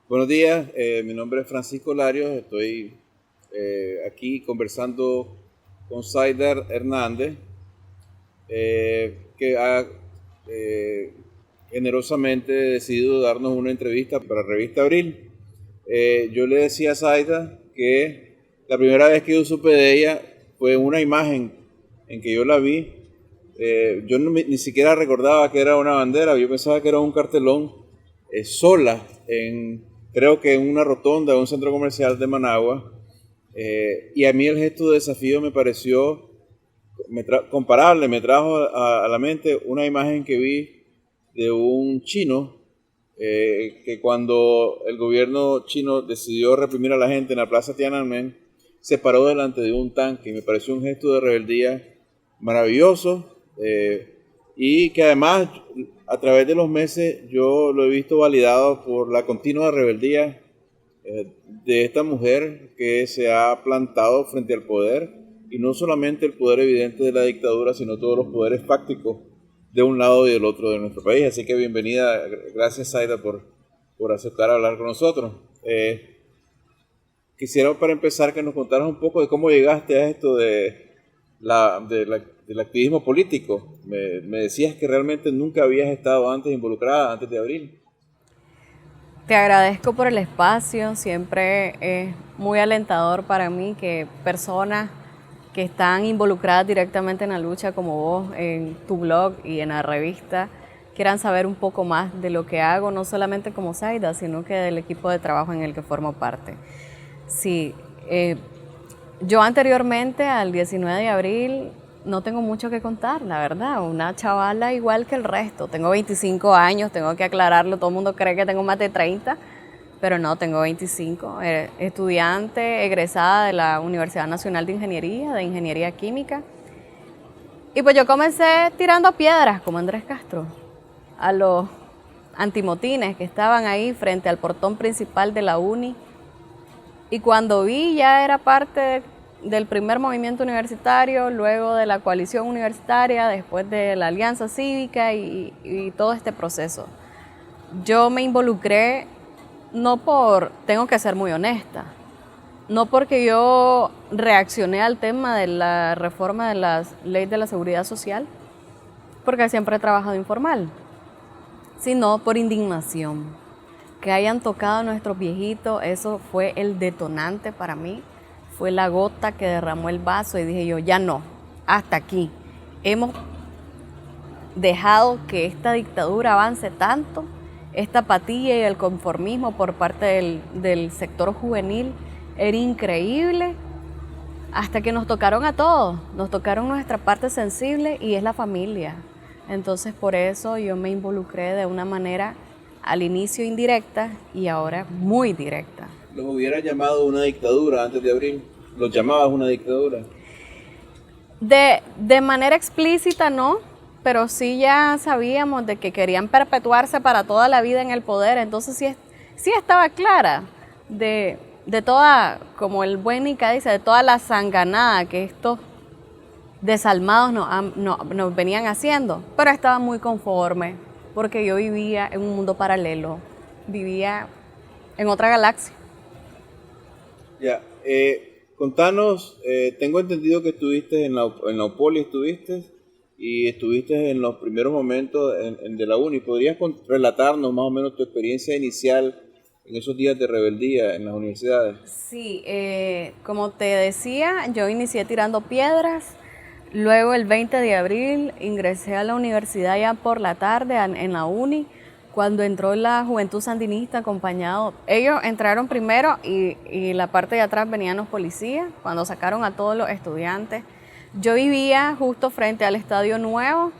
Buenos días, mi nombre es Francisco Larios, estoy aquí conversando con Saidar Hernández, que ha eh, generosamente decidido darnos una entrevista para Revista Abril. Yo le decía a Saidar que la primera vez que yo supe de ella fue una imagen en que yo la vi. Yo ni siquiera recordaba que era una bandera, yo pensaba que era un cartelón sola, creo que en una rotonda de un centro comercial de Managua. Y a mí el gesto de desafío me pareció comparable, me trajo a la mente una imagen que vi de un chino que cuando el gobierno chino decidió reprimir a la gente en la plaza Tiananmen, se paró delante de un tanque y me pareció un gesto de rebeldía maravilloso, y que además a través de los meses yo lo he visto validado por la continua rebeldía de esta mujer que se ha plantado frente al poder, y no solamente el poder evidente de la dictadura, sino todos los poderes fácticos de un lado y del otro de nuestro país. Así que bienvenida, gracias Zaida por aceptar hablar con nosotros. Quisiera para empezar que nos contaras un poco de cómo llegaste a esto del activismo político. Me decías que realmente nunca habías estado antes involucrada, antes de abril. Te agradezco por el espacio, siempre es muy alentador para mí que personas que están involucradas directamente en la lucha como vos, en tu blog y en la revista, quieran saber un poco más de lo que hago, no solamente como Zaida, sino que del equipo de trabajo en el que formo parte. Sí, yo anteriormente al 19 de abril no tengo mucho que contar, la verdad, una chavala igual que el resto. Tengo 25 años, tengo que aclararlo, todo el mundo cree que tengo más de 30, pero no, tengo 25. Estudiante egresada de la Universidad Nacional de Ingeniería Química. Y pues yo comencé tirando piedras, como Andrés Castro, a los antimotines que estaban ahí frente al portón principal de la uni. Y cuando vi ya era parte del primer movimiento universitario, luego de la coalición universitaria, después de la alianza cívica y todo este proceso. Yo me involucré tengo que ser muy honesta, no porque yo reaccioné al tema de la reforma de la ley de la seguridad social, porque siempre he trabajado informal, sino por indignación. Que hayan tocado a nuestros viejitos, eso fue el detonante para mí, fue la gota que derramó el vaso y dije yo, ya no, hasta aquí. Hemos dejado que esta dictadura avance tanto, esta apatía y el conformismo por parte del sector juvenil era increíble, hasta que nos tocaron a todos, nos tocaron nuestra parte sensible y es la familia. Entonces por eso yo me involucré de una manera al inicio indirecta y ahora muy directa. Los hubiera llamado una dictadura antes de abril. Los llamabas una dictadura. De manera explícita no, pero sí ya sabíamos de que querían perpetuarse para toda la vida en el poder, entonces sí estaba clara de toda, como el buen Nica dice, de toda la sanganada que estos desalmados nos venían haciendo, pero estaba muy conforme porque yo vivía en un mundo paralelo, vivía en otra galaxia. Ya, contanos, tengo entendido que estuviste en la UPOLI, y estuviste en los primeros momentos de la uni. ¿Podrías relatarnos más o menos tu experiencia inicial en esos días de rebeldía en las universidades? Sí, como te decía, yo inicié tirando piedras. Luego el 20 de abril ingresé a la universidad ya por la tarde en la uni, cuando entró la Juventud Sandinista acompañado. Ellos entraron primero y la parte de atrás venían los policías cuando sacaron a todos los estudiantes. Yo vivía justo frente al Estadio Nuevo,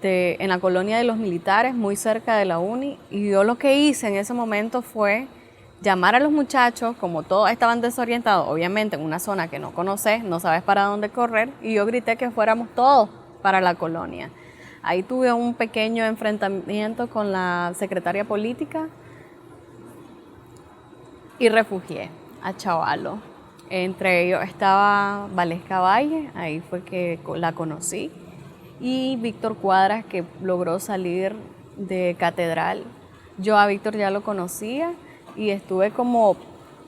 en la colonia de los militares, muy cerca de la uni, y yo lo que hice en ese momento fue llamar a los muchachos, como todos estaban desorientados, obviamente en una zona que no conoces, no sabes para dónde correr, y yo grité que fuéramos todos para la colonia. Ahí tuve un pequeño enfrentamiento con la secretaria política y refugié a Chavalo. Entre ellos estaba Valesca Valle, ahí fue que la conocí, y Víctor Cuadras, que logró salir de Catedral. Yo a Víctor ya lo conocía y estuve como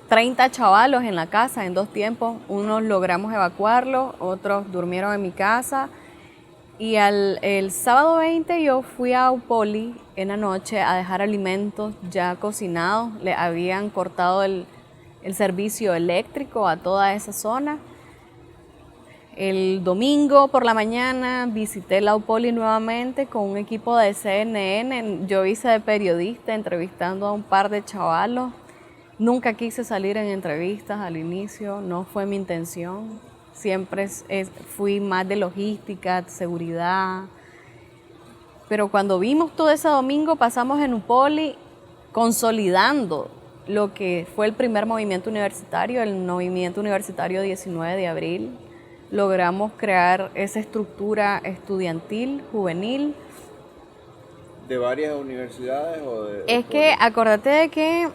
30 chavalos en la casa en 2 tiempos. Unos logramos evacuarlos, otros durmieron en mi casa. Y el sábado 20 yo fui a Upoli en la noche a dejar alimentos ya cocinados. Le habían cortado el servicio eléctrico a toda esa zona. El domingo por la mañana visité la Upoli nuevamente con un equipo de CNN. Yo hice de periodista entrevistando a un par de chavalos. Nunca quise salir en entrevistas al inicio, no fue mi intención. Siempre fui más de logística, seguridad. Pero cuando vimos todo ese domingo, pasamos en Upoli consolidando lo que fue el primer movimiento universitario, el movimiento universitario 19 de abril. Logramos crear esa estructura estudiantil, juvenil. ¿De varias universidades o de...? Es que acordate de que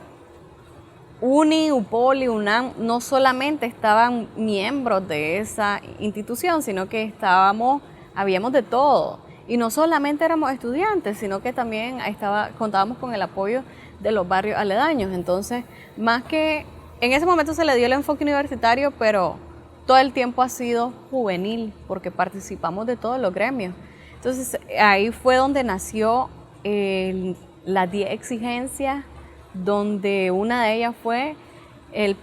UNI, Upoli, UNAM, no solamente estaban miembros de esa institución, sino que habíamos de todo. Y no solamente éramos estudiantes, sino que también contábamos con el apoyo de los barrios aledaños. Entonces, más que en ese momento se le dio el enfoque universitario, pero todo el tiempo ha sido juvenil, porque participamos de todos los gremios. Entonces, ahí fue donde nació las 10 exigencias, donde una de ellas fue el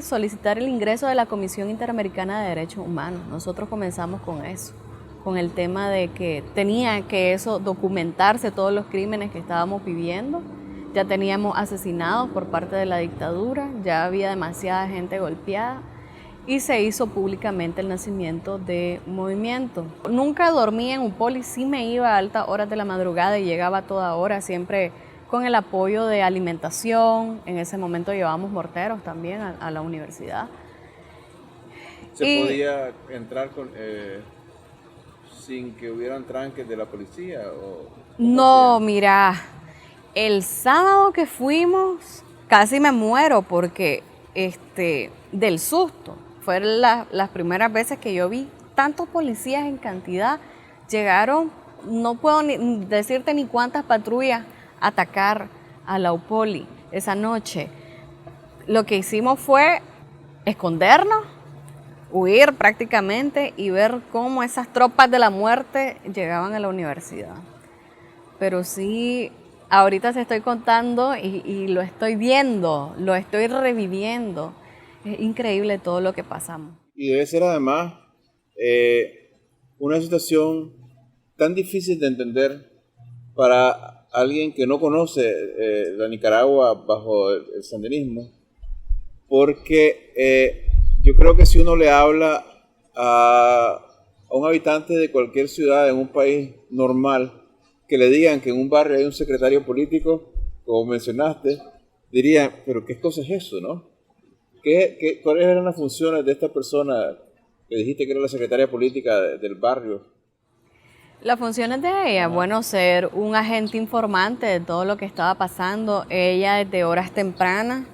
solicitar el ingreso de la Comisión Interamericana de Derechos Humanos. Nosotros comenzamos con eso, con el tema de que tenía que eso documentarse todos los crímenes que estábamos viviendo. Ya teníamos asesinados por parte de la dictadura, ya había demasiada gente golpeada y se hizo públicamente el nacimiento de un movimiento. Nunca dormí en Upoli, sí me iba a altas horas de la madrugada y llegaba a toda hora, siempre con el apoyo de alimentación. En ese momento llevábamos morteros también a la universidad. ¿Se podía entrar sin que hubieran tranques de la policía? No, mira, el sábado que fuimos casi me muero porque del susto. Fueron las primeras veces que yo vi tantos policías en cantidad. Llegaron, no puedo decirte ni cuántas patrullas atacar a la Upoli esa noche. Lo que hicimos fue escondernos, huir prácticamente y ver cómo esas tropas de la muerte llegaban a la universidad. Pero sí, ahorita se estoy contando y lo estoy viendo, lo estoy reviviendo. Es increíble todo lo que pasamos. Y debe ser además una situación tan difícil de entender para alguien que no conoce la Nicaragua bajo el sandinismo, porque yo creo que si uno le habla a un habitante de cualquier ciudad en un país normal, que le digan que en un barrio hay un secretario político, como mencionaste, dirían, pero ¿qué cosa es eso, no? ¿Cuáles eran las funciones de esta persona que dijiste que era la secretaria política del barrio? Las funciones de ella, bueno, ser un agente informante de todo lo que estaba pasando. Ella desde horas tempranas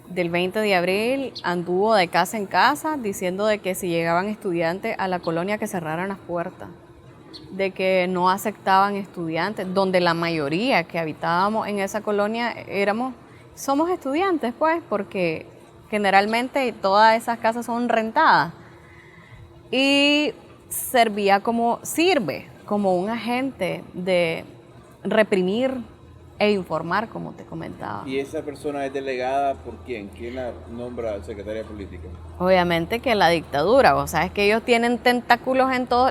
del 20 de abril anduvo de casa en casa diciendo de que si llegaban estudiantes a la colonia que cerraran las puertas, de que no aceptaban estudiantes, donde la mayoría que habitábamos en esa colonia somos estudiantes, pues, porque generalmente todas esas casas son rentadas. Y sirve como un agente de reprimir e informar, como te comentaba. ¿Y esa persona es delegada por quién? ¿Quién la nombra secretaria política? Obviamente que la dictadura, o sea, es que ellos tienen tentáculos en todo,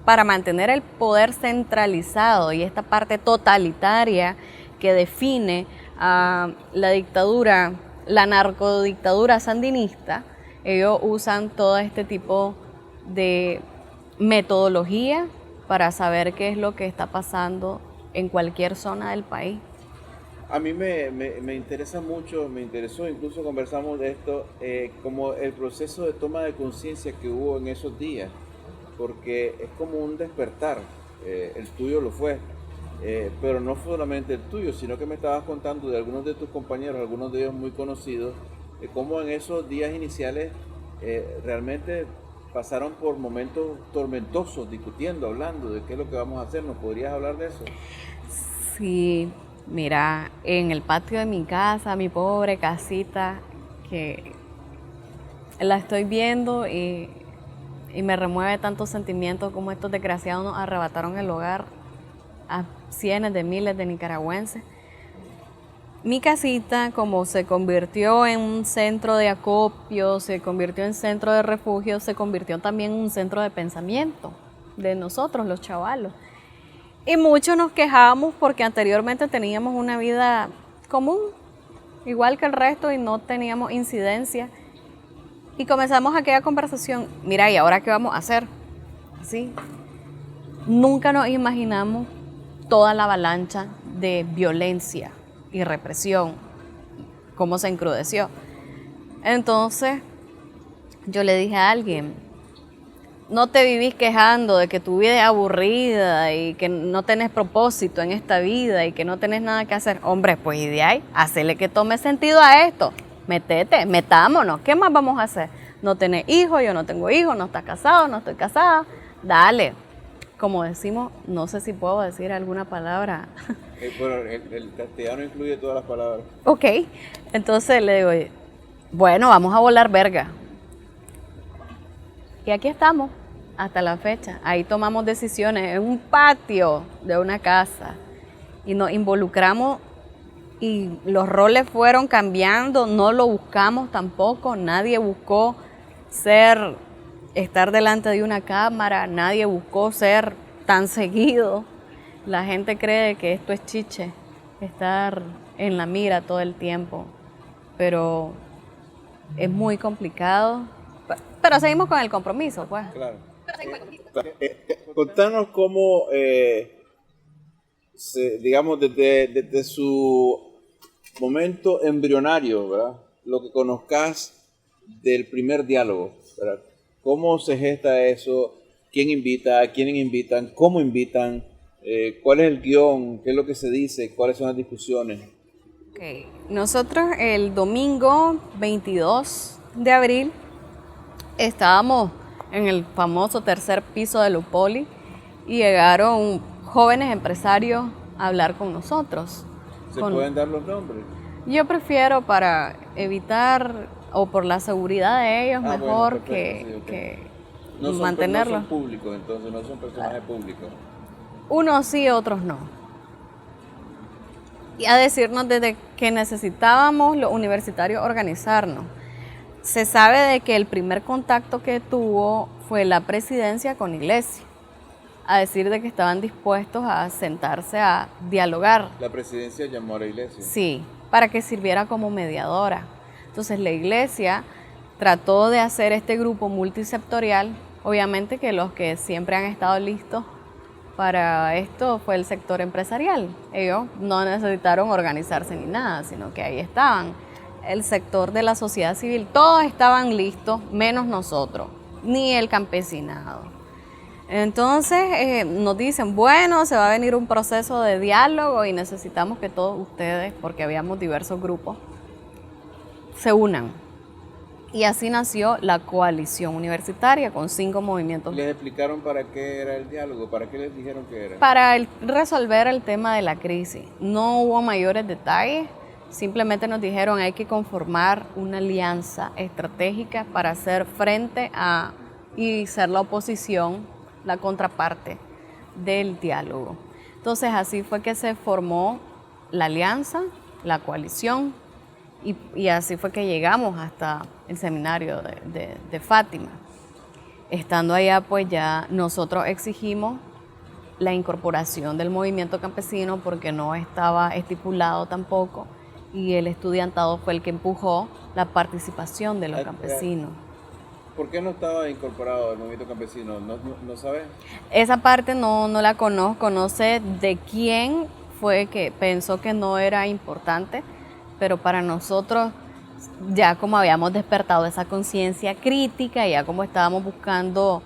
para mantener el poder centralizado y esta parte totalitaria que define a la dictadura, la narcodictadura sandinista. Ellos usan todo este tipo de metodología para saber qué es lo que está pasando en cualquier zona del país. A mí me interesa mucho, me interesó, incluso conversamos de esto, como el proceso de toma de conciencia que hubo en esos días, porque es como un despertar, el tuyo lo fue, pero no fue solamente el tuyo, sino que me estabas contando de algunos de tus compañeros, algunos de ellos muy conocidos, de cómo en esos días iniciales realmente pasaron por momentos tormentosos, discutiendo, hablando de qué es lo que vamos a hacer. ¿Nos podrías hablar de eso? Sí, Mira, en el patio de mi casa, mi pobre casita, que la estoy viendo y me remueve tantos sentimientos como estos desgraciados nos arrebataron el hogar a cientos de miles de nicaragüenses. Mi casita, como se convirtió en un centro de acopio, se convirtió en centro de refugio, se convirtió también en un centro de pensamiento de nosotros, los chavalos. Y muchos nos quejábamos porque anteriormente teníamos una vida común, igual que el resto, y no teníamos incidencia. Y comenzamos aquella conversación, mira, ¿y ahora qué vamos a hacer? ¿Sí? Nunca nos imaginamos toda la avalancha de violencia y represión, cómo se encrudeció. Entonces, yo le dije a alguien, no te vivís quejando de que tu vida es aburrida y que no tenés propósito en esta vida y que no tenés nada que hacer. Hombre, pues y de ahí, hacele que tome sentido a esto. Metámonos, ¿qué más vamos a hacer? No tenés hijos, yo no tengo hijos, no estás casado, no estoy casada. Dale. Como decimos, no sé si puedo decir alguna palabra. Bueno, el castellano incluye todas las palabras. Ok, entonces le digo, bueno, vamos a volar verga. Y aquí estamos, hasta la fecha. Ahí tomamos decisiones en un patio de una casa y nos involucramos y los roles fueron cambiando, no lo buscamos tampoco, nadie buscó estar delante de una cámara, nadie buscó ser tan seguido. La gente cree que esto es chiche, estar en la mira todo el tiempo, pero es muy complicado. Pero seguimos con el compromiso, pues. Claro. Contanos cómo, digamos, desde su momento embrionario, ¿verdad? Lo que conozcas del primer diálogo, ¿verdad? ¿Cómo se gesta eso? ¿Quién invita? ¿A quiénes invitan? ¿Cómo invitan? ¿Cuál es el guión? ¿Qué es lo que se dice? ¿Cuáles son las discusiones? Okay. Nosotros el domingo 22 de abril estábamos en el famoso tercer piso de Lupoli y llegaron jóvenes empresarios a hablar con nosotros. ¿Se pueden dar los nombres? Yo prefiero, para evitar o por la seguridad de ellos, mejor bueno, perfecto, sí, okay. que mantenerlos. No son públicos, entonces no son personajes públicos. Unos sí, otros no. Y a decirnos desde que necesitábamos los universitarios organizarnos. Se sabe de que el primer contacto que tuvo fue la presidencia con Iglesia, a decir de que estaban dispuestos a sentarse a dialogar. ¿La presidencia llamó a la Iglesia? Sí, para que sirviera como mediadora. Entonces la Iglesia trató de hacer este grupo multisectorial. Obviamente que los que siempre han estado listos para esto fue el sector empresarial. Ellos no necesitaron organizarse ni nada, sino que ahí estaban. El sector de la sociedad civil, todos estaban listos, menos nosotros, ni el campesinado. Entonces nos dicen, bueno, se va a venir un proceso de diálogo y necesitamos que todos ustedes, porque habíamos diversos grupos, se unan. Y así nació la coalición universitaria con 5 movimientos. ¿Les explicaron para qué era el diálogo? ¿Para qué les dijeron que era? Para resolver el tema de la crisis. No hubo mayores detalles. Simplemente nos dijeron hay que conformar una alianza estratégica para hacer frente a y ser la oposición, la contraparte del diálogo. Entonces así fue que se formó la alianza, la coalición y así fue que llegamos hasta el seminario de Fátima. Estando allá pues ya nosotros exigimos la incorporación del movimiento campesino porque no estaba estipulado tampoco. Y el estudiantado fue el que empujó la participación de los campesinos. ¿Por qué no estaba incorporado el movimiento campesino? ¿No sabes? Esa parte no la conozco, no sé de quién fue que pensó que no era importante, pero para nosotros, ya como habíamos despertado esa conciencia crítica, ya como estábamos buscando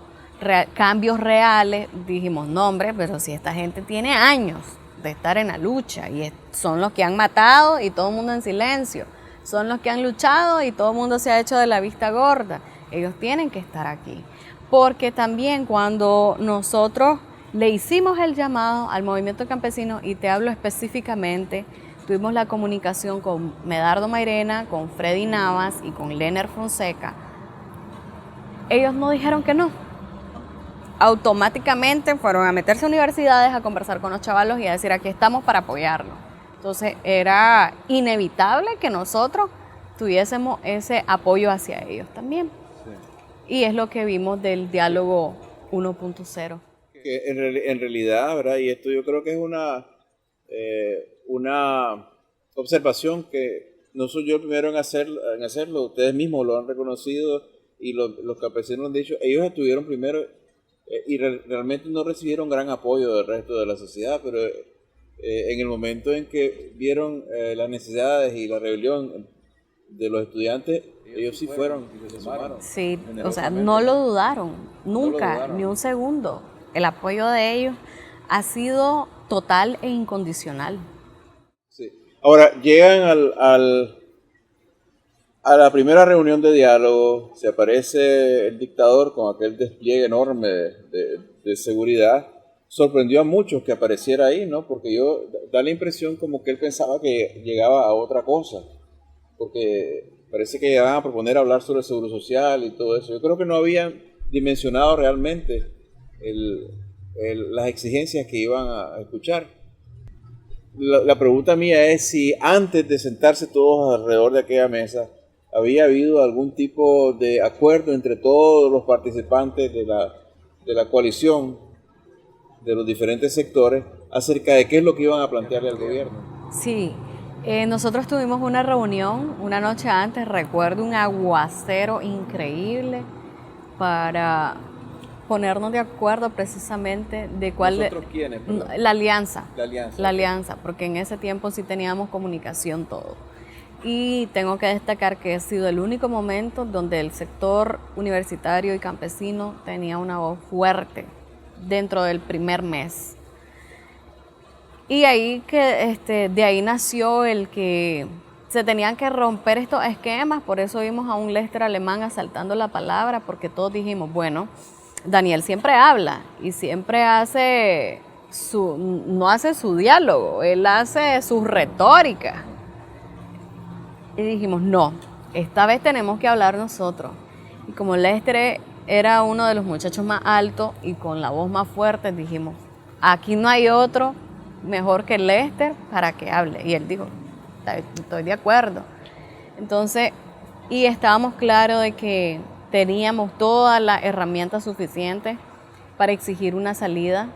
cambios reales, dijimos, no hombre, pero si esta gente tiene años de estar en la lucha y son los que han matado y todo el mundo en silencio, son los que han luchado y todo el mundo se ha hecho de la vista gorda, ellos tienen que estar aquí, porque también cuando nosotros le hicimos el llamado al movimiento campesino y te hablo específicamente, tuvimos la comunicación con Medardo Mairena, con Freddy Navas y con Lener Fonseca. Ellos no dijeron que no. Automáticamente fueron a meterse a universidades, a conversar con los chavalos y a decir aquí estamos para apoyarlos. Entonces era inevitable que nosotros tuviésemos ese apoyo hacia ellos también. Sí. Y es lo que vimos del diálogo 1.0. Que en realidad, ¿verdad? Y esto yo creo que es una observación que no soy yo el primero en hacerlo, ustedes mismos lo han reconocido y los campesinos lo han dicho, ellos estuvieron primero y realmente no recibieron gran apoyo del resto de la sociedad, pero en el momento en que vieron las necesidades y la rebelión de los estudiantes, ellos sí fueron y se sumaron. Sí, o sea, no lo dudaron, nunca, ni un segundo. El apoyo de ellos ha sido total e incondicional. Sí. Ahora, llegan a la primera reunión de diálogo, se aparece el dictador con aquel despliegue enorme de seguridad. Sorprendió a muchos que apareciera ahí, ¿no? Porque da la impresión como que él pensaba que llegaba a otra cosa. Porque parece que llegaban a proponer hablar sobre el seguro social y todo eso. Yo creo que no habían dimensionado realmente las exigencias que iban a escuchar. La pregunta mía es si antes de sentarse todos alrededor de aquella mesa había habido algún tipo de acuerdo entre todos los participantes de la coalición, de los diferentes sectores, acerca de qué es lo que iban a plantearle al gobierno. Sí, nosotros tuvimos una reunión una noche antes, recuerdo un aguacero increíble para ponernos de acuerdo precisamente de cuál... ¿Nosotros quiénes? La alianza. La alianza, porque en ese tiempo sí teníamos comunicación todo. Y tengo que destacar que ha sido el único momento donde el sector universitario y campesino tenía una voz fuerte dentro del primer mes. Y ahí de ahí nació el que se tenían que romper estos esquemas, por eso vimos a un Lester alemán asaltando la palabra, porque todos dijimos, bueno, Daniel siempre habla y siempre no hace su diálogo, él hace su retórica. Y dijimos, no, esta vez tenemos que hablar nosotros. Y como Lester era uno de los muchachos más altos y con la voz más fuerte, dijimos, aquí no hay otro mejor que Lester para que hable. Y él dijo, estoy de acuerdo. Entonces, y estábamos claros de que teníamos todas las herramientas suficientes para exigir una salida.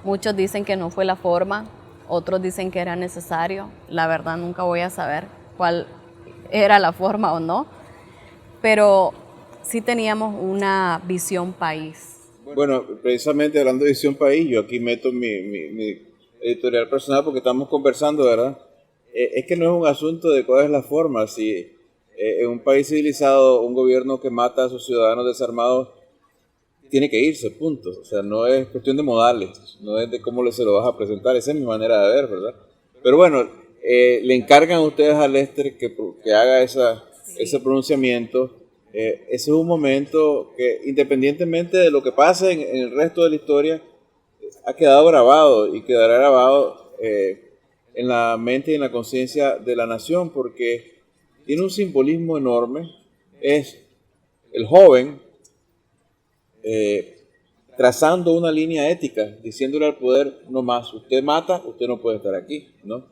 Muchos dicen que no fue la forma, otros dicen que era necesario. La verdad nunca voy a saber cuál era la forma o no, pero sí teníamos una visión país. Bueno, precisamente hablando de visión país, yo aquí meto mi editorial personal porque estamos conversando, ¿verdad? Es que no es un asunto de cuál es la forma. Si en un país civilizado un gobierno que mata a sus ciudadanos desarmados tiene que irse, punto. O sea, no es cuestión de modales, no es de cómo se lo vas a presentar, esa es mi manera de ver, ¿verdad? Pero bueno, le encargan a ustedes a Lester que haga ese pronunciamiento. Ese es un momento que, independientemente de lo que pase en el resto de la historia, ha quedado grabado y quedará grabado en la mente y en la conciencia de la nación, porque tiene un simbolismo enorme. Es el joven trazando una línea ética, diciéndole al poder, no más, usted mata, usted no puede estar aquí, ¿no?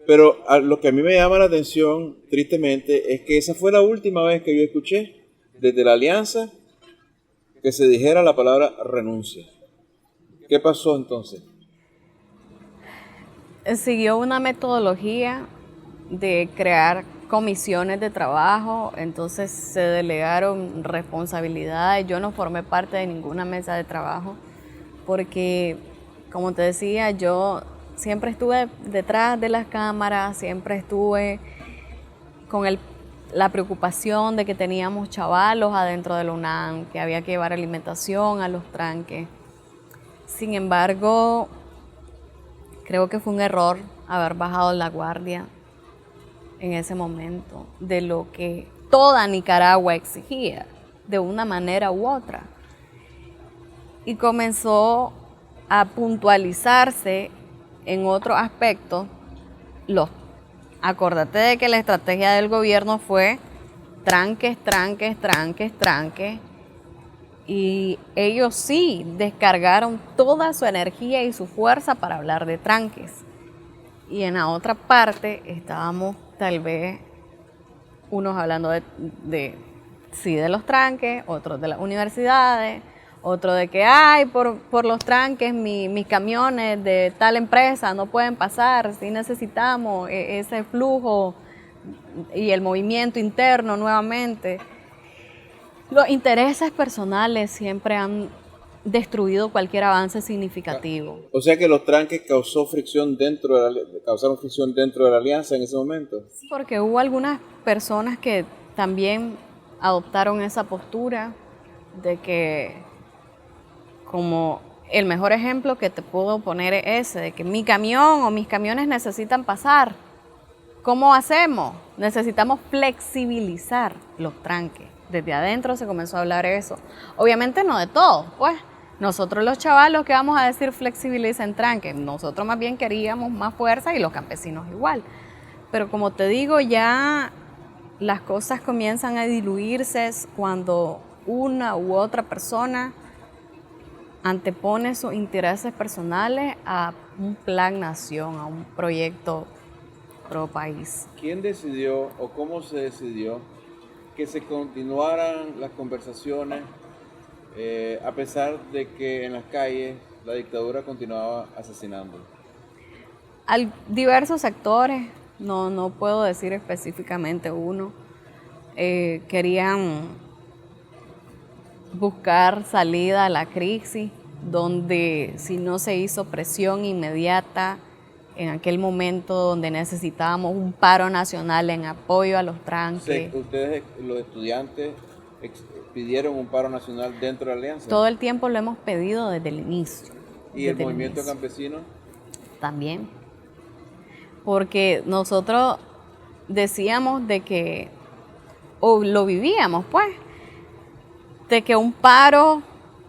Pero lo que a mí me llama la atención, tristemente, es que esa fue la última vez que yo escuché desde la alianza que se dijera la palabra renuncia. ¿Qué pasó entonces? Siguió una metodología de crear comisiones de trabajo, entonces se delegaron responsabilidades. Yo no formé parte de ninguna mesa de trabajo porque, como te decía, yo siempre estuve detrás de las cámaras, siempre estuve con la preocupación de que teníamos chavalos adentro de la UNAM, que había que llevar alimentación a los tranques. Sin embargo, creo que fue un error haber bajado la guardia en ese momento de lo que toda Nicaragua exigía, de una manera u otra. Y comenzó a puntualizarse en otro aspecto. Acordate de que la estrategia del gobierno fue tranques, y ellos sí descargaron toda su energía y su fuerza para hablar de tranques. Y en la otra parte estábamos tal vez unos hablando de los tranques, otros de las universidades, otro de que por los tranques mis camiones de tal empresa no pueden pasar, si necesitamos ese flujo y el movimiento interno nuevamente. Los intereses personales siempre han destruido cualquier avance significativo. O sea que los tranques causaron fricción dentro de la alianza en ese momento. Sí, porque hubo algunas personas que también adoptaron esa postura de que, como el mejor ejemplo que te puedo poner es ese, de que mi camión o mis camiones necesitan pasar. ¿Cómo hacemos? Necesitamos flexibilizar los tranques. Desde adentro se comenzó a hablar eso. Obviamente no de todos, pues. Nosotros los chavalos, ¿qué vamos a decir flexibilicen tranques? Nosotros más bien queríamos más fuerza y los campesinos igual. Pero como te digo, ya las cosas comienzan a diluirse cuando una u otra persona antepone sus intereses personales a un plan nación, a un proyecto pro país. ¿Quién decidió o cómo se decidió que se continuaran las conversaciones a pesar de que en las calles la dictadura continuaba asesinando? Diversos sectores, no puedo decir específicamente uno, querían buscar salida a la crisis, donde si no se hizo presión inmediata en aquel momento donde necesitábamos un paro nacional en apoyo a los tranques. ¿Ustedes, los estudiantes, pidieron un paro nacional dentro de la alianza? Todo el tiempo lo hemos pedido desde el inicio. ¿Y el movimiento campesino? También. Porque nosotros decíamos de que, o lo vivíamos pues, de que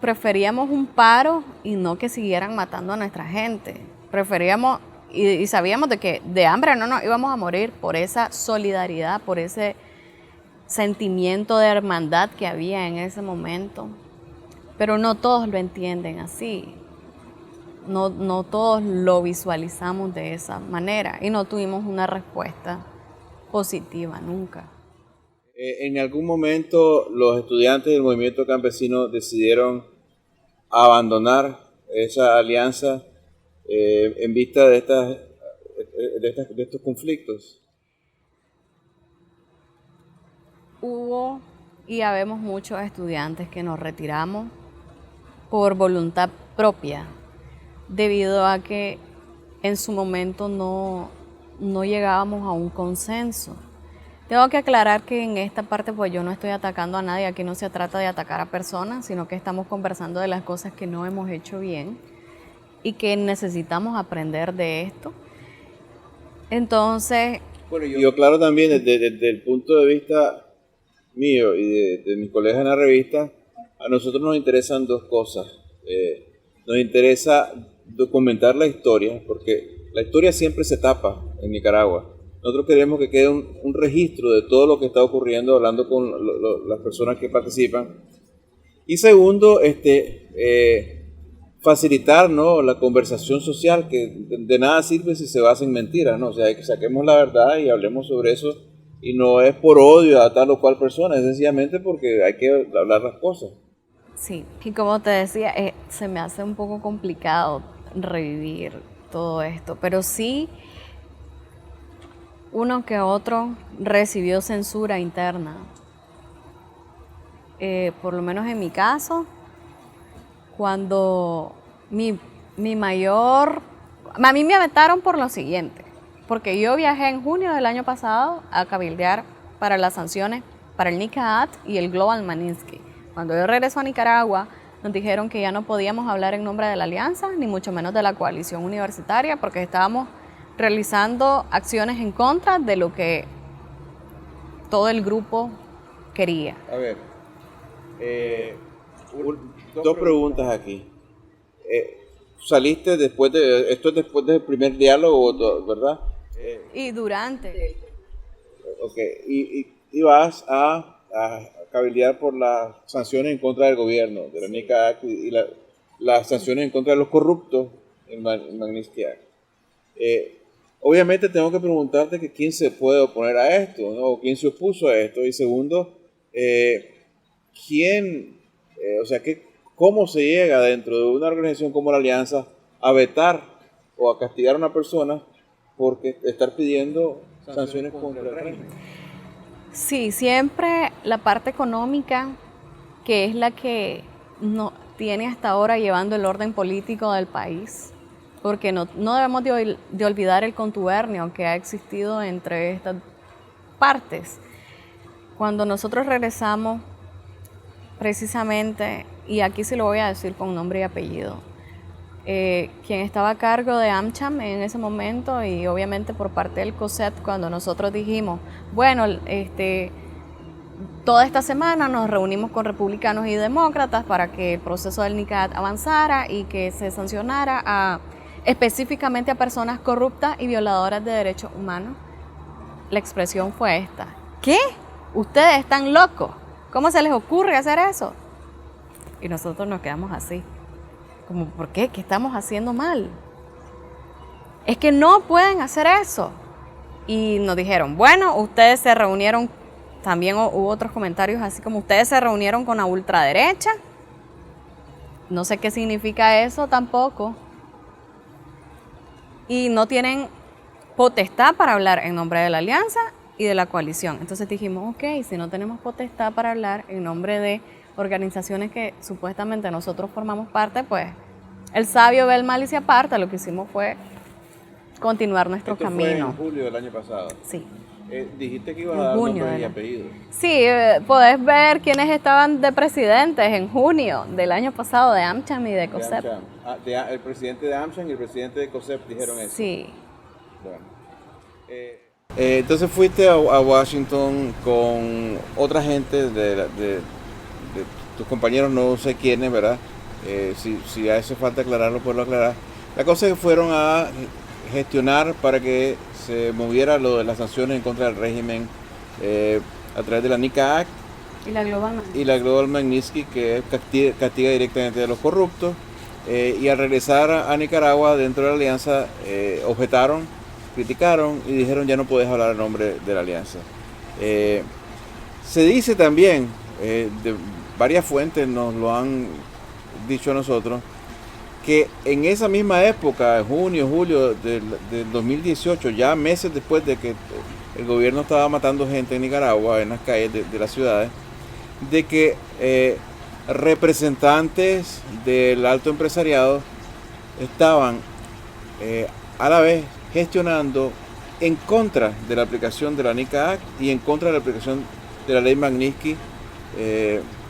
preferíamos un paro y no que siguieran matando a nuestra gente. Preferíamos, y sabíamos de que de hambre no nos íbamos a morir por esa solidaridad, por ese sentimiento de hermandad que había en ese momento. Pero no todos lo entienden así. No todos lo visualizamos de esa manera y no tuvimos una respuesta positiva nunca. En algún momento los estudiantes del movimiento campesino decidieron abandonar esa alianza en vista de estos conflictos. Hubo y habemos muchos estudiantes que nos retiramos por voluntad propia, debido a que en su momento no llegábamos a un consenso. Tengo que aclarar que en esta parte pues yo no estoy atacando a nadie, aquí no se trata de atacar a personas, sino que estamos conversando de las cosas que no hemos hecho bien y que necesitamos aprender de esto. Entonces... Bueno, yo claro también desde el punto de vista mío y de mis colegas en la revista, a nosotros nos interesan dos cosas. Nos interesa documentar la historia, porque la historia siempre se tapa en Nicaragua. Nosotros queremos que quede un registro de todo lo que está ocurriendo, hablando con las personas que participan. Y segundo, facilitar, ¿no?, la conversación social, que de nada sirve si se basa en mentiras, ¿no? O sea, que saquemos la verdad y hablemos sobre eso, y no es por odio a tal o cual persona, es sencillamente porque hay que hablar las cosas. Sí, y como te decía, se me hace un poco complicado revivir todo esto, pero sí uno que otro recibió censura interna. Por lo menos en mi caso, cuando a mí me vetaron por lo siguiente, porque yo viajé en junio del año pasado a cabildear para las sanciones para el NICAAT y el Global Magnitsky. Cuando yo regreso a Nicaragua, nos dijeron que ya no podíamos hablar en nombre de la alianza, ni mucho menos de la coalición universitaria, porque estábamos realizando acciones en contra de lo que todo el grupo quería. A ver, dos preguntas aquí. saliste después esto es después del primer diálogo, ¿verdad? Y durante. Ok, y vas a cabildear por las sanciones en contra del gobierno, de la NICA Act las sanciones en contra de los corruptos en Magnitsky Act. Obviamente tengo que preguntarte que quién se puede oponer a esto, ¿no? O quién se opuso a esto. Y segundo, ¿cómo se llega dentro de una organización como la Alianza a vetar o a castigar a una persona porque estar pidiendo sanciones contra el régimen? Sí, siempre la parte económica, que es la que no tiene hasta ahora llevando el orden político del país, porque no debemos de olvidar el contubernio que ha existido entre estas partes. Cuando nosotros regresamos, precisamente, y aquí sí lo voy a decir con nombre y apellido, quien estaba a cargo de AmCham en ese momento y obviamente por parte del COSET, cuando nosotros dijimos, bueno, toda esta semana nos reunimos con republicanos y demócratas para que el proceso del NICA avanzara y que se sancionara específicamente a personas corruptas y violadoras de derechos humanos, la expresión fue esta: ¿qué? ¿Ustedes están locos? ¿Cómo se les ocurre hacer eso? Y nosotros nos quedamos así. Como, ¿por qué? ¿Qué estamos haciendo mal? Es que no pueden hacer eso. Y nos dijeron, bueno, ustedes se reunieron, también hubo otros comentarios así como, ustedes se reunieron con la ultraderecha. No sé qué significa eso tampoco. Y no tienen potestad para hablar en nombre de la alianza y de la coalición. Entonces dijimos, ok, si no tenemos potestad para hablar en nombre de organizaciones que supuestamente nosotros formamos parte, pues el sabio ve el mal y se aparta. Lo que hicimos fue continuar nuestro camino. Fue en julio del año pasado. Sí. Dijiste que ibas a dar nombres y apellidos. Sí, podés ver quiénes estaban de presidentes en junio del año pasado de AmCham y de COSEP. El presidente de AmCham y el presidente de COSEP dijeron eso. Sí. Bueno. Entonces fuiste a Washington con otra gente de tus compañeros, no sé quiénes, ¿verdad? Si hace falta aclararlo, puedo aclarar. La cosa es que fueron a gestionar para que se moviera lo de las sanciones en contra del régimen a través de la NICA Act y la Global Magnitsky, que castiga directamente a los corruptos. Y al regresar a Nicaragua dentro de la alianza, objetaron, criticaron y dijeron ya no puedes hablar en nombre de la alianza. Se dice también, de varias fuentes nos lo han dicho a nosotros, que en esa misma época, junio, julio del 2018, ya meses después de que el gobierno estaba matando gente en Nicaragua, en las calles de las ciudades, de que representantes del alto empresariado estaban a la vez gestionando en contra de la aplicación de la NICA Act y en contra de la aplicación de la ley Magnitsky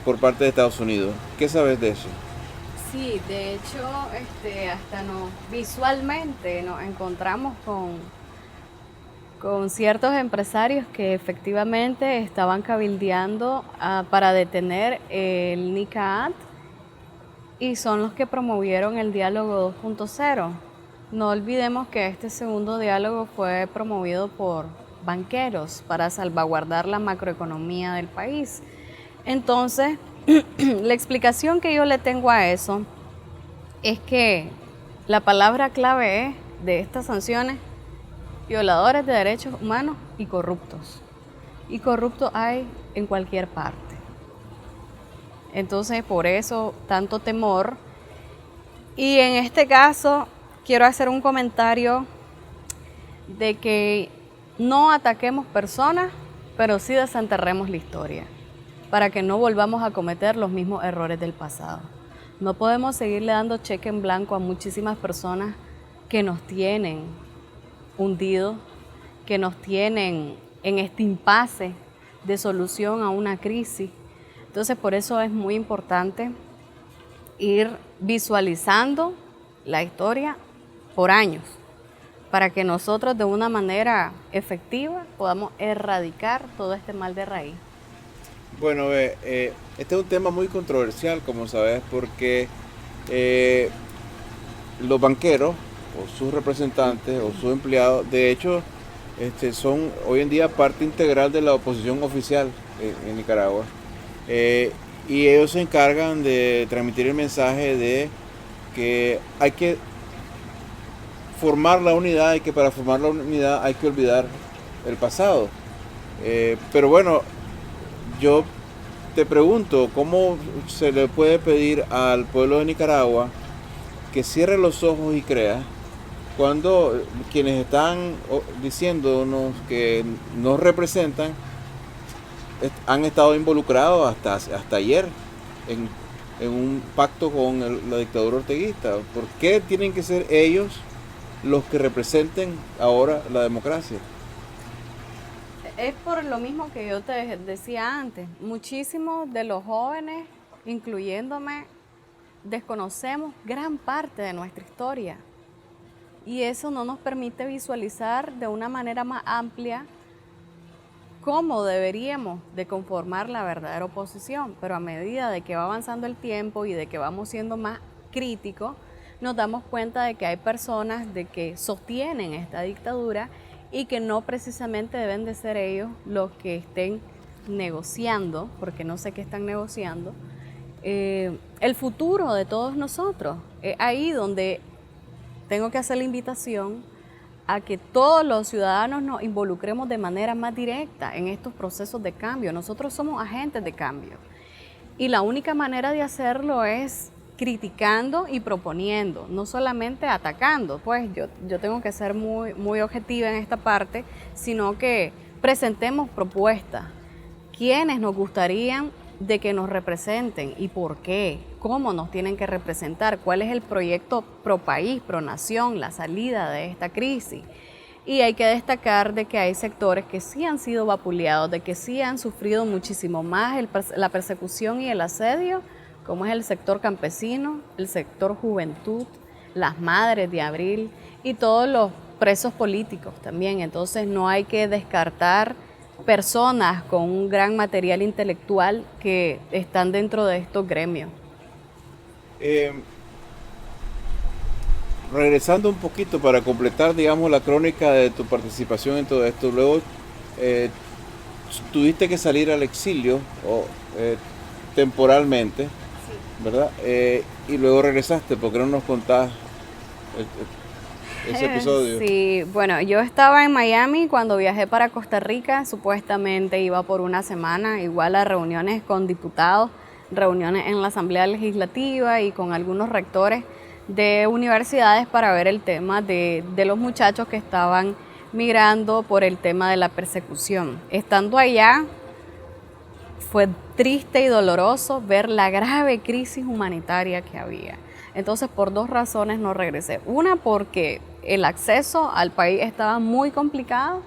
por parte de Estados Unidos. ¿Qué sabes de eso? Sí, de hecho, hasta visualmente nos encontramos con ciertos empresarios que efectivamente estaban cabildeando para detener el NICA Act y son los que promovieron el diálogo 2.0. No olvidemos que este segundo diálogo fue promovido por banqueros para salvaguardar la macroeconomía del país. Entonces, la explicación que yo le tengo a eso es que la palabra clave es de estas sanciones: violadores de derechos humanos y corruptos. Y corruptos hay en cualquier parte. Entonces, por eso, tanto temor. Y en este caso, quiero hacer un comentario de que no ataquemos personas, pero sí desenterremos la historia, para que no volvamos a cometer los mismos errores del pasado. No podemos seguirle dando cheque en blanco a muchísimas personas que nos tienen hundidos, que nos tienen en este impasse de solución a una crisis. Entonces, por eso es muy importante ir visualizando la historia por años, para que nosotros de una manera efectiva podamos erradicar todo este mal de raíz. Bueno, este es un tema muy controversial, como sabes, porque los banqueros o sus representantes o sus empleados, de hecho, son hoy en día parte integral de la oposición oficial en Nicaragua. Y ellos se encargan de transmitir el mensaje de que hay que formar la unidad y que para formar la unidad hay que olvidar el pasado. Pero bueno, yo te pregunto, ¿cómo se le puede pedir al pueblo de Nicaragua que cierre los ojos y crea cuando quienes están diciéndonos que nos representan han estado involucrados hasta ayer en un pacto con la dictadura orteguista? ¿Por qué tienen que ser ellos los que representen ahora la democracia? Es por lo mismo que yo te decía antes. Muchísimos de los jóvenes, incluyéndome, desconocemos gran parte de nuestra historia. Y eso no nos permite visualizar de una manera más amplia cómo deberíamos de conformar la verdadera oposición. Pero a medida de que va avanzando el tiempo y de que vamos siendo más críticos, nos damos cuenta de que hay personas de que sostienen esta dictadura y que no precisamente deben de ser ellos los que estén negociando, porque no sé qué están negociando, el futuro de todos nosotros. Ahí donde tengo que hacer la invitación a que todos los ciudadanos nos involucremos de manera más directa en estos procesos de cambio. Nosotros somos agentes de cambio y la única manera de hacerlo es criticando y proponiendo, no solamente atacando. Pues yo tengo que ser muy objetiva en esta parte, sino que presentemos propuestas. ¿Quiénes nos gustarían de que nos representen y por qué? ¿Cómo nos tienen que representar? ¿Cuál es el proyecto pro país, pro nación, la salida de esta crisis? Y hay que destacar de que hay sectores que sí han sido vapuleados, de que sí han sufrido muchísimo más la persecución y el asedio, como es el sector campesino, el sector juventud, las madres de abril y todos los presos políticos también. Entonces no hay que descartar personas con un gran material intelectual que están dentro de estos gremios. Regresando un poquito para completar, digamos, la crónica de tu participación en todo esto, luego tuviste que salir al exilio temporalmente, sí, ¿verdad? Y luego regresaste. ¿Por qué no nos contás ese episodio? Sí, bueno, yo estaba en Miami cuando viajé para Costa Rica, supuestamente iba por una semana, igual a reuniones con diputados, reuniones en la Asamblea Legislativa y con algunos rectores de universidades para ver el tema de los muchachos que estaban migrando por el tema de la persecución. Estando allá, fue triste y doloroso ver la grave crisis humanitaria que había. Entonces, por dos razones no regresé. Una, porque el acceso al país estaba muy complicado,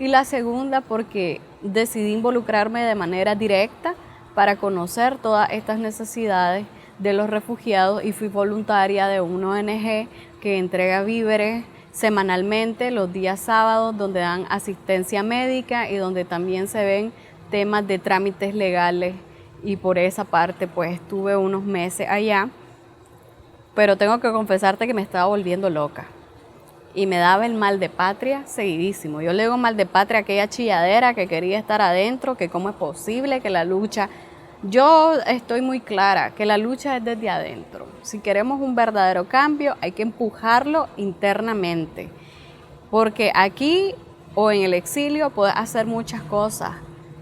y la segunda, porque decidí involucrarme de manera directa para conocer todas estas necesidades de los refugiados y fui voluntaria de una ONG que entrega víveres semanalmente los días sábados, donde dan asistencia médica y donde también se ven temas de trámites legales, y por esa parte pues estuve unos meses allá, pero tengo que confesarte que me estaba volviendo loca y me daba el mal de patria seguidísimo. Yo le digo mal de patria a aquella chilladera que quería estar adentro, que cómo es posible que la lucha... Yo estoy muy clara que la lucha es desde adentro. Si queremos un verdadero cambio, hay que empujarlo internamente, porque aquí o en el exilio puedes hacer muchas cosas,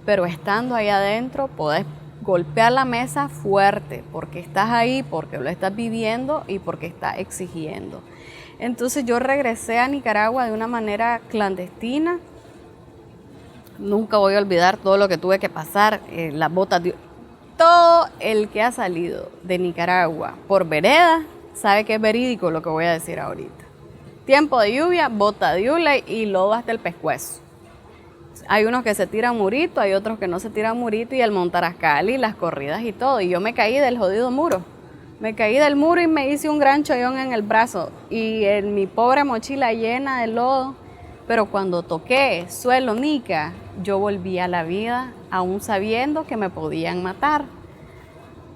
pero estando ahí adentro puedes golpear la mesa fuerte, porque estás ahí, porque lo estás viviendo y porque estás exigiendo. Entonces yo regresé a Nicaragua de una manera clandestina. Nunca voy a olvidar todo lo que tuve que pasar, las botas de... Todo el que ha salido de Nicaragua por vereda sabe que es verídico lo que voy a decir ahorita. Tiempo de lluvia, bota de hule y lodo hasta el pescuezo. Hay unos que se tiran murito, hay otros que no se tiran murito, y el montarascali, las corridas y todo. Y yo me caí del jodido muro. Me caí del muro y me hice un gran chollón en el brazo y en mi pobre mochila llena de lodo. Pero cuando toqué suelo nica, yo volví a la vida, aún sabiendo que me podían matar.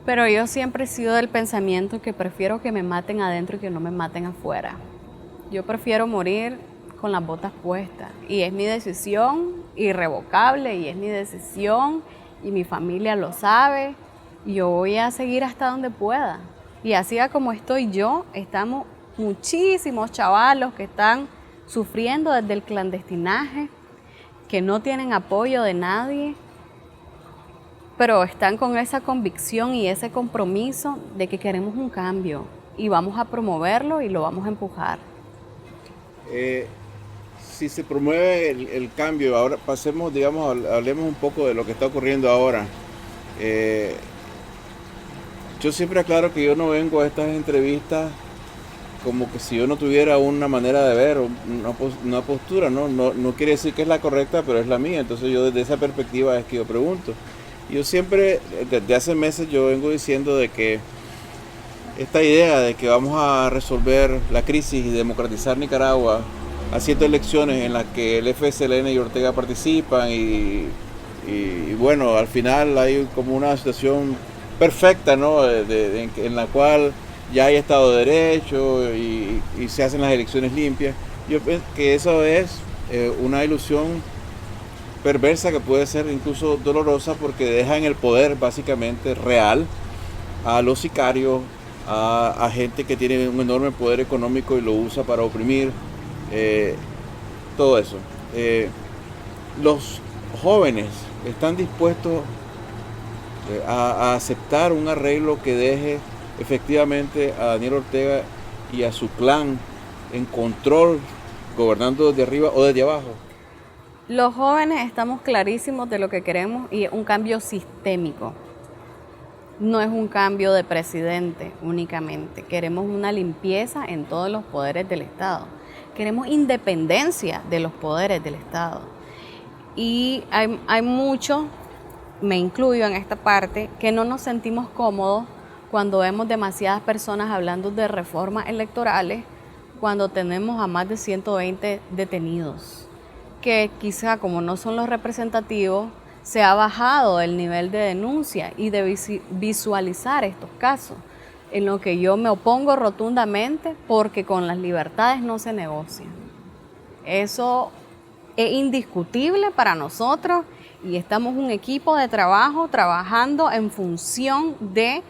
Pero yo siempre he sido del pensamiento que prefiero que me maten adentro y que no me maten afuera. Yo prefiero morir con las botas puestas y es mi decisión irrevocable y es mi decisión y mi familia lo sabe y yo voy a seguir hasta donde pueda. Y así como estoy yo, estamos muchísimos chavalos que están sufriendo desde el clandestinaje, que no tienen apoyo de nadie, pero están con esa convicción y ese compromiso de que queremos un cambio y vamos a promoverlo y lo vamos a empujar. Si se promueve el cambio, ahora pasemos, digamos, hablemos un poco de lo que está ocurriendo ahora. Yo siempre aclaro que yo no vengo a estas entrevistas como que si yo no tuviera una manera de ver, una postura, no quiere decir que es la correcta, pero es la mía. Entonces yo desde esa perspectiva es que yo pregunto. Yo siempre, desde hace meses yo vengo diciendo de que esta idea de que vamos a resolver la crisis y democratizar Nicaragua haciendo elecciones en las que el FSLN y Ortega participan y bueno, al final hay como una situación perfecta, ¿no? En la cual ya hay Estado de Derecho y se hacen las elecciones limpias. Yo pienso que eso es una ilusión perversa que puede ser incluso dolorosa porque deja en el poder básicamente real a los sicarios, a gente que tiene un enorme poder económico y lo usa para oprimir, todo eso. Los jóvenes están dispuestos a aceptar un arreglo que deje efectivamente a Daniel Ortega y a su clan en control, gobernando desde arriba o desde abajo. Los jóvenes estamos clarísimos de lo que queremos y es un cambio sistémico. No es un cambio de presidente únicamente. Queremos una limpieza en todos los poderes del Estado. Queremos independencia de los poderes del Estado. Y hay mucho, me incluyo en esta parte, que no nos sentimos cómodos cuando vemos demasiadas personas hablando de reformas electorales, cuando tenemos a más de 120 detenidos, que quizá como no son los representativos, se ha bajado el nivel de denuncia y de visualizar estos casos, en lo que yo me opongo rotundamente porque con las libertades no se negocian. Eso es indiscutible para nosotros y estamos un equipo de trabajo trabajando en función de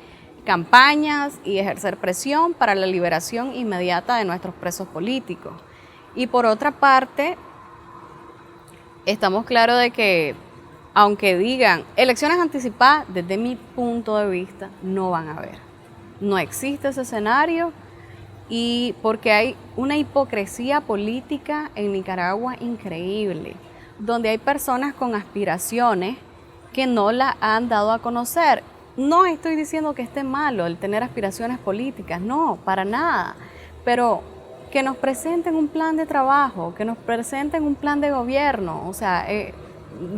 campañas y ejercer presión para la liberación inmediata de nuestros presos políticos. Y por otra parte, estamos claros de que, aunque digan elecciones anticipadas, desde mi punto de vista, no van a haber. No existe ese escenario y porque hay una hipocresía política en Nicaragua increíble, donde hay personas con aspiraciones que no las han dado a conocer. No estoy diciendo que esté malo el tener aspiraciones políticas, no, para nada, pero que nos presenten un plan de trabajo, que nos presenten un plan de gobierno, o sea,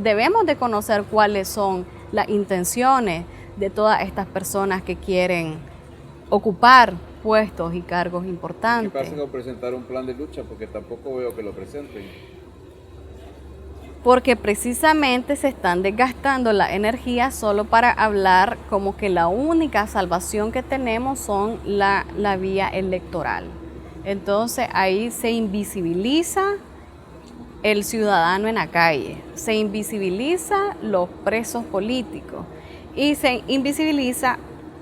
debemos de conocer cuáles son las intenciones de todas estas personas que quieren ocupar puestos y cargos importantes. ¿Qué pasa con presentar un plan de lucha? Porque tampoco veo que lo presenten. Porque precisamente se están desgastando la energía solo para hablar como que la única salvación que tenemos son la vía electoral. Entonces ahí se invisibiliza el ciudadano en la calle, se invisibiliza los presos políticos y se invisibiliza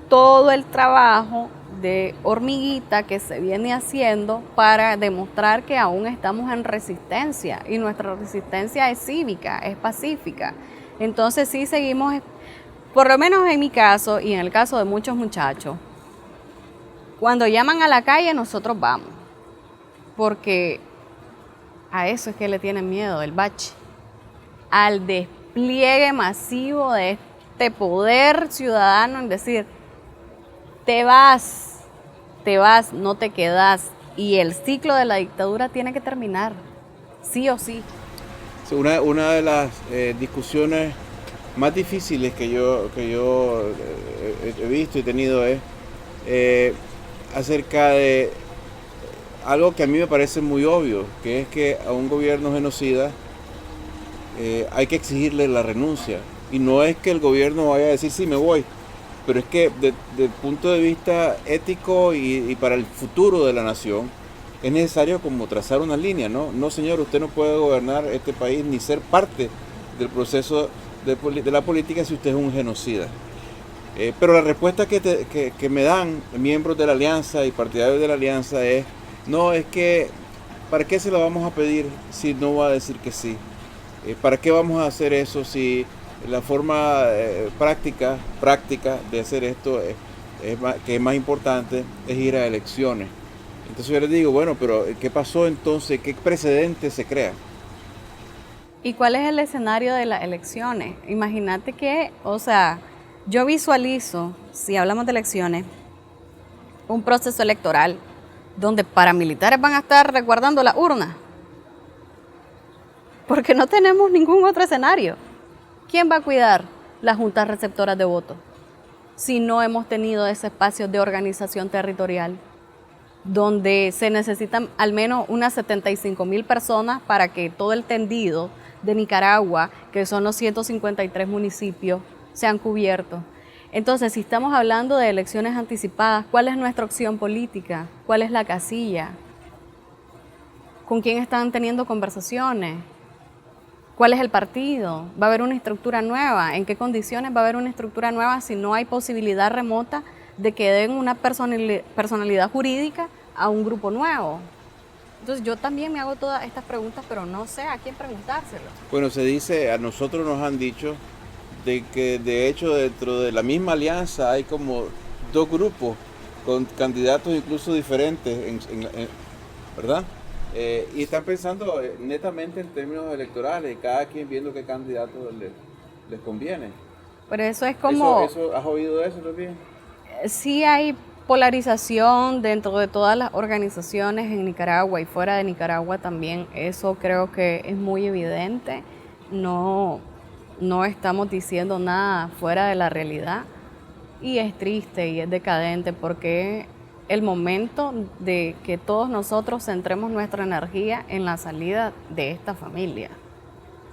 todo el trabajo de hormiguita que se viene haciendo para demostrar que aún estamos en resistencia y nuestra resistencia es cívica, es pacífica. Entonces sí seguimos, por lo menos en mi caso y en el caso de muchos muchachos, cuando llaman a la calle nosotros vamos, porque a eso es que le tienen miedo, el bache, al despliegue masivo de este poder ciudadano en decir, te vas, no te quedas. Y el ciclo de la dictadura tiene que terminar, sí o sí. Una de las discusiones más difíciles que yo he visto y tenido es acerca de algo que a mí me parece muy obvio, que es que a un gobierno genocida hay que exigirle la renuncia. Y no es que el gobierno vaya a decir, sí, me voy. pero es que desde el punto de vista ético y para el futuro de la nación, es necesario como trazar una línea, ¿no? No, señor, usted no puede gobernar este país ni ser parte del proceso de la política si usted es un genocida. Pero la respuesta que me dan miembros de la alianza y partidarios de la alianza es, no, es que, ¿para qué se lo vamos a pedir si no va a decir que sí? ¿Para qué vamos a hacer eso si la forma práctica de hacer esto que es más importante es ir a elecciones? Entonces yo les digo, bueno, pero ¿qué pasó entonces? ¿Qué precedente se crea? ¿Y cuál es el escenario de las elecciones? Imagínate que, o sea, yo visualizo, si hablamos de elecciones, un proceso electoral donde paramilitares van a estar resguardando las urnas. Porque no tenemos ningún otro escenario. ¿Quién va a cuidar las juntas receptoras de votos si no hemos tenido ese espacio de organización territorial donde se necesitan al menos unas 75,000 personas para que todo el tendido de Nicaragua, que son los 153 municipios, sean cubiertos? Entonces, si estamos hablando de elecciones anticipadas, ¿cuál es nuestra opción política? ¿Cuál es la casilla? ¿Con quién están teniendo conversaciones? ¿Cuál es el partido? ¿Va a haber una estructura nueva? ¿En qué condiciones va a haber una estructura nueva si no hay posibilidad remota de que den una personalidad jurídica a un grupo nuevo? Entonces yo también me hago todas estas preguntas, pero no sé a quién preguntárselo. Bueno, se dice, a nosotros nos han dicho de que de hecho dentro de la misma alianza hay como dos grupos con candidatos incluso diferentes, ¿verdad? Y están pensando netamente en términos electorales, cada quien viendo qué candidato les conviene. Pero eso es como... ¿Has oído eso también? Sí hay polarización dentro de todas las organizaciones en Nicaragua y fuera de Nicaragua también. Eso creo que es muy evidente. No estamos diciendo nada fuera de la realidad. Y es triste y es decadente porque el momento de que todos nosotros centremos nuestra energía en la salida de esta familia.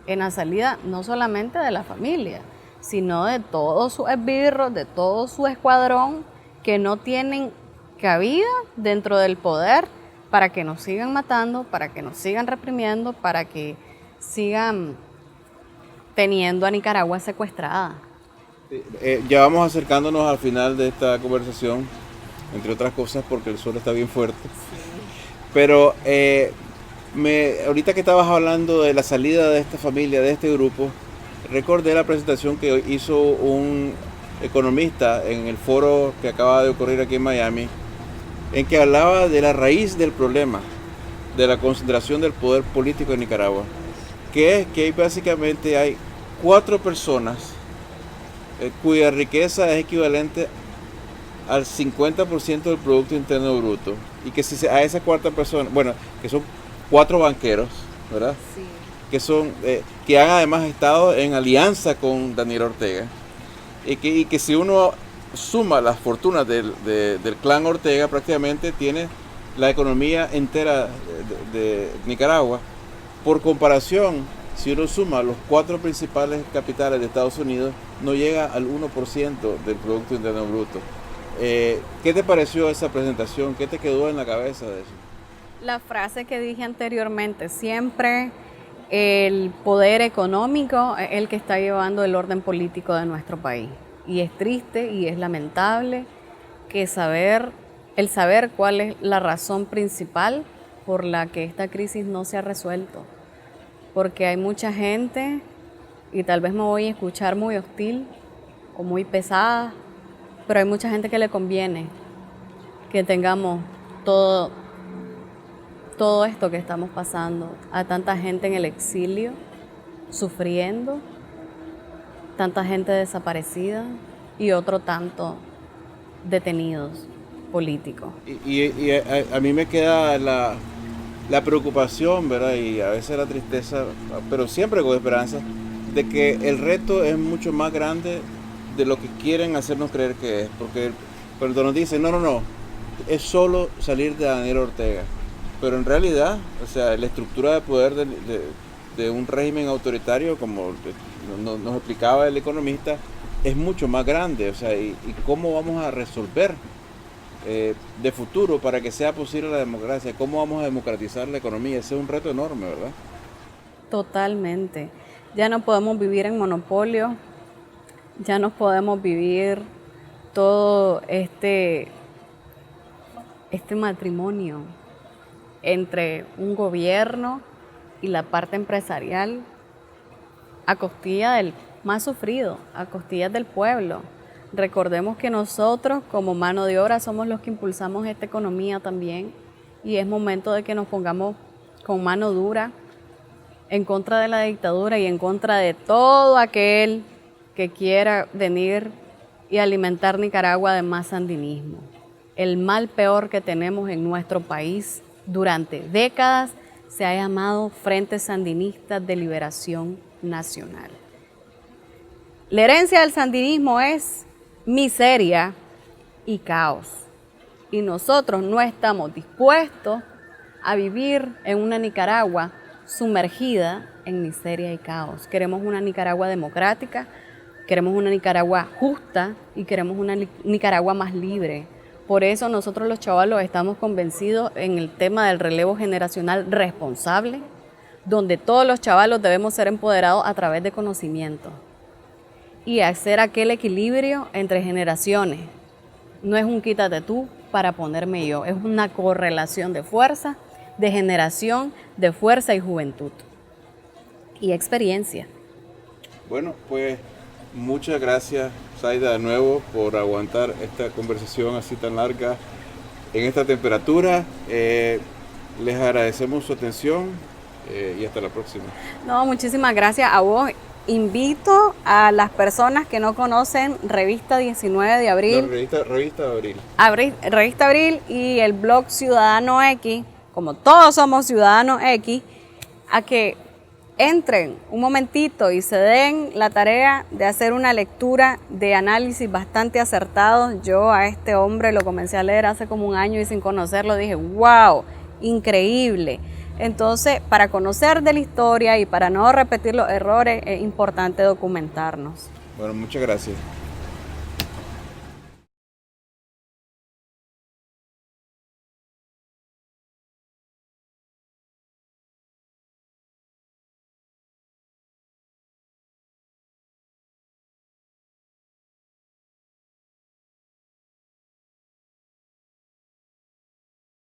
En la salida no solamente de la familia, sino de todos sus esbirros, de todo su escuadrón que no tienen cabida dentro del poder para que nos sigan matando, para que nos sigan reprimiendo, para que sigan teniendo a Nicaragua secuestrada. Ya vamos acercándonos al final de esta conversación, entre otras cosas porque el sol está bien fuerte. Sí. Pero ahorita que estabas hablando de la salida de esta familia, de este grupo, recordé la presentación que hizo un economista en el foro que acaba de ocurrir aquí en Miami, en que hablaba de la raíz del problema, de la concentración del poder político en Nicaragua, que es que básicamente hay 4 personas cuya riqueza es equivalente al 50% del Producto Interno Bruto, y que si a esa cuarta persona, bueno, que son 4 banqueros, ¿verdad? Sí. Que han además estado en alianza con Daniel Ortega, y que si uno suma las fortunas del clan Ortega, prácticamente tiene la economía entera de Nicaragua. Por comparación, si uno suma los 4 principales capitales de Estados Unidos, no llega al 1% del Producto Interno Bruto. ¿Qué te pareció esa presentación? ¿Qué te quedó en la cabeza de eso? La frase que dije anteriormente, siempre el poder económico es el que está llevando el orden político de nuestro país. Y es triste y es lamentable que el saber cuál es la razón principal por la que esta crisis no se ha resuelto. Porque hay mucha gente, y tal vez me voy a escuchar muy hostil o muy pesada, pero hay mucha gente que le conviene que tengamos todo esto que estamos pasando, a tanta gente en el exilio, sufriendo, tanta gente desaparecida y otro tanto detenidos políticos. Y a mí me queda la preocupación, ¿verdad? Y a veces la tristeza, pero siempre con esperanza, de que el reto es mucho más grande de lo que quieren hacernos creer que es. Porque cuando nos dicen, no, es solo salir de Daniel Ortega. Pero en realidad, o sea, la estructura de poder de un régimen autoritario, como nos explicaba el economista, es mucho más grande, o sea, y cómo vamos a resolver de futuro para que sea posible la democracia, cómo vamos a democratizar la economía. Ese es un reto enorme, ¿verdad? Totalmente. Ya no podemos vivir en monopolio, ya no podemos vivir todo este matrimonio entre un gobierno y la parte empresarial a costilla del más sufrido, a costillas del pueblo. Recordemos que nosotros como mano de obra somos los que impulsamos esta economía también y es momento de que nos pongamos con mano dura en contra de la dictadura y en contra de todo aquel que quiera venir y alimentar Nicaragua de más sandinismo. El mal peor que tenemos en nuestro país durante décadas se ha llamado Frente Sandinista de Liberación Nacional. La herencia del sandinismo es miseria y caos. Y nosotros no estamos dispuestos a vivir en una Nicaragua sumergida en miseria y caos. Queremos una Nicaragua democrática, queremos una Nicaragua justa y queremos una Nicaragua más libre. Por eso nosotros los chavalos estamos convencidos en el tema del relevo generacional responsable, donde todos los chavalos debemos ser empoderados a través de conocimiento y hacer aquel equilibrio entre generaciones. No es un quítate tú para ponerme yo, es una correlación de fuerza, de generación, de fuerza y juventud y experiencia. Bueno, pues muchas gracias, Zaida, de nuevo por aguantar esta conversación así tan larga en esta temperatura. Les agradecemos su atención y hasta la próxima. No, muchísimas gracias a vos. Invito a las personas que no conocen Revista 19 de Abril. No, Revista de Abril. Revista Abril y el blog Ciudadano X, como todos somos Ciudadanos X, a que entren un momentito y se den la tarea de hacer una lectura de análisis bastante acertados. Yo a este hombre lo comencé a leer hace como un año y sin conocerlo dije, wow, increíble. Entonces, para conocer de la historia y para no repetir los errores, es importante documentarnos. Bueno, muchas gracias.